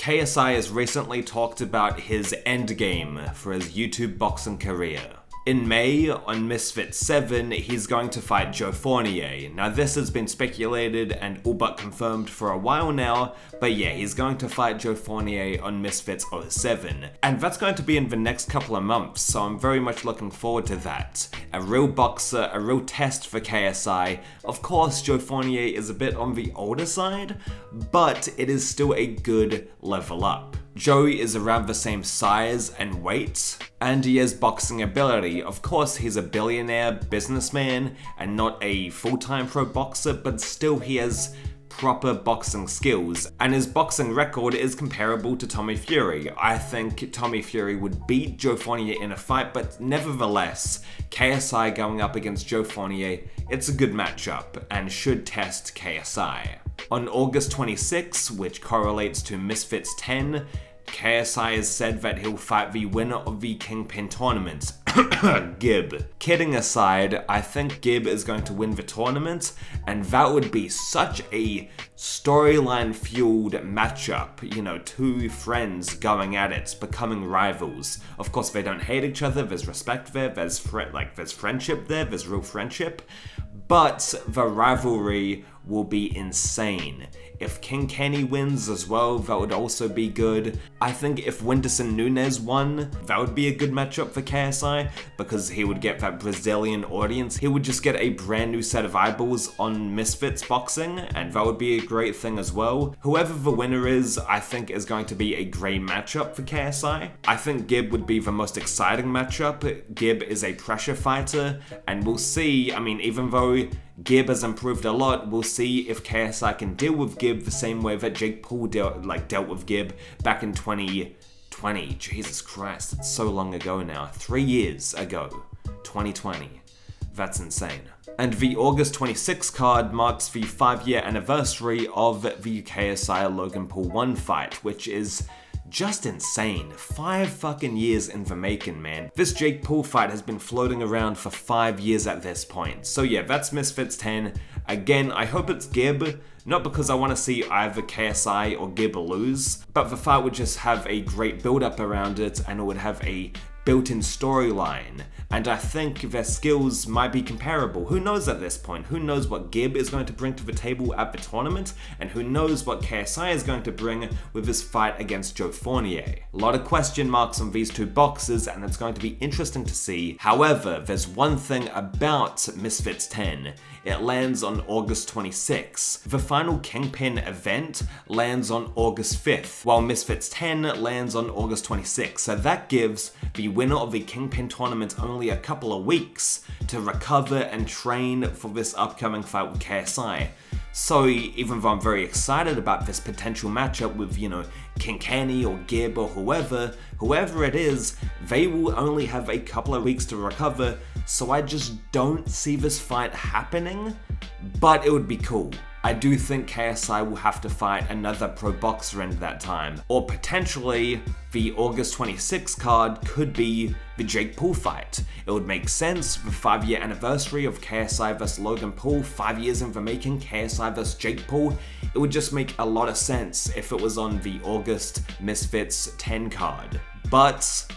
KSI has recently talked about his endgame for his YouTube boxing career. In May, on Misfits 7, he's going to fight Joe Fournier. Now this has been speculated and all but confirmed for a while now, but yeah, he's going to fight Joe Fournier on Misfits 07. And that's going to be in the next couple of months, so I'm very much looking forward to that. A real boxer, a real test for KSI. Of course, Joe Fournier is a bit on the older side, but it is still a good level up. Joey is around the same size and weight, and he has boxing ability. Of course, he's a billionaire businessman and not a full-time pro boxer, but still he has proper boxing skills, and his boxing record is comparable to Tommy Fury. I think Tommy Fury would beat Joe Fournier in a fight, but nevertheless, KSI going up against Joe Fournier, it's a good matchup and should test KSI. On August 26, which correlates to Misfits 10, KSI has said that he'll fight the winner of the Kingpin tournament, Gib. Kidding aside, I think Gib is going to win the tournament, and that would be such a storyline-fueled matchup. You know, two friends going at it, becoming rivals. Of course, they don't hate each other, there's respect there, there's friendship there, there's real friendship, but the rivalry will be insane. If King Kenny wins as well, that would also be good. I think if Whindersson Nunes won, that would be a good matchup for KSI, because he would get that Brazilian audience. He would just get a brand new set of eyeballs on Misfits Boxing, and that would be a great thing as well. Whoever the winner is, I think is going to be a great matchup for KSI. I think Gib would be the most exciting matchup. Gib is a pressure fighter, and we'll see, I mean, even though Gib has improved a lot, we'll see if KSI can deal with Gib the same way that Jake Paul dealt with Gib back in 2020. Jesus Christ, it's so long ago now. 3 years ago. 2020. That's insane. And the August 26 card marks the 5-year anniversary of the KSI Logan Paul 1 fight, which is just insane. 5 fucking years in the making, man. This Jake Paul fight has been floating around for 5 years at this point. So yeah, that's Misfits 10. Again, I hope it's Gib, not because I want to see either KSI or Gib lose, but the fight would just have a great build-up around it, and it would have a built-in storyline, and I think their skills might be comparable. Who knows at this point? Who knows what Gib is going to bring to the table at the tournament, and who knows what KSI is going to bring with his fight against Joe Fournier. A lot of question marks on these two boxers, and it's going to be interesting to see. However, there's one thing about Misfits 10. It lands on August 26. The final Kingpin event lands on August 5th, while Misfits 10 lands on August 26. So that gives the winner of the Kingpin tournament only a couple of weeks to recover and train for this upcoming fight with KSI. So even though I'm very excited about this potential matchup with, you know, King Kenny or Gib or whoever it is, they will only have a couple of weeks to recover, so I just don't see this fight happening, but it would be cool. I do think KSI will have to fight another pro boxer in that time, or potentially the August 26 card could be the Jake Paul fight. It would make sense, the 5-year anniversary of KSI vs Logan Paul, 5 years in the making, KSI vs Jake Paul. It would just make a lot of sense if it was on the August Misfits 10 card. But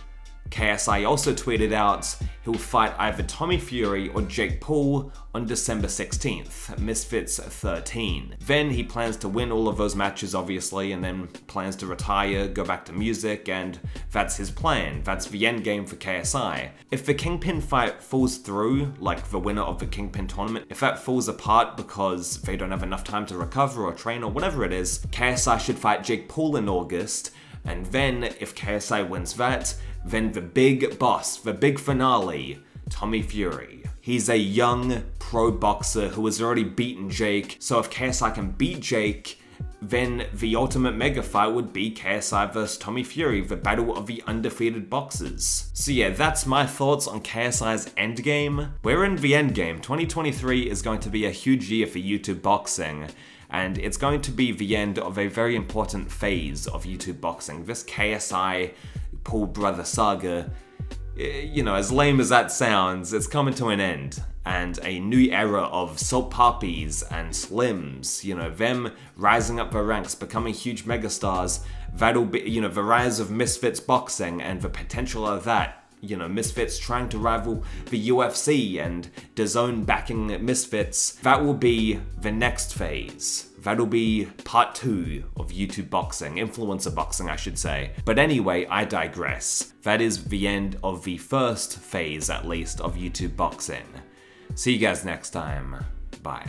KSI also tweeted out he'll fight either Tommy Fury or Jake Paul on December 16th, Misfits 13. Then he plans to win all of those matches obviously, and then plans to retire, go back to music, and that's his plan. That's the end game for KSI. If the Kingpin fight falls through, like the winner of the Kingpin tournament, if that falls apart because they don't have enough time to recover or train or whatever it is, KSI should fight Jake Paul in August, and then if KSI wins that, then the big boss, the big finale, Tommy Fury. He's a young pro boxer who has already beaten Jake, so if KSI can beat Jake, then the ultimate mega fight would be KSI vs Tommy Fury, the battle of the undefeated boxers. So yeah, that's my thoughts on KSI's endgame. We're in the endgame. 2023 is going to be a huge year for YouTube boxing, and it's going to be the end of a very important phase of YouTube boxing. This KSI Paul brother saga, you know, as lame as that sounds, it's coming to an end. And a new era of Salt Poppies and Slims, you know, them rising up the ranks, becoming huge megastars, that'll be, you know, the rise of Misfits Boxing and the potential of that. You know, Misfits trying to rival the UFC and DAZN backing Misfits. That will be the next phase. That'll be part 2 of YouTube boxing, influencer boxing I should say. But anyway, I digress. That is the end of the first phase, at least, of YouTube boxing. See you guys next time. Bye.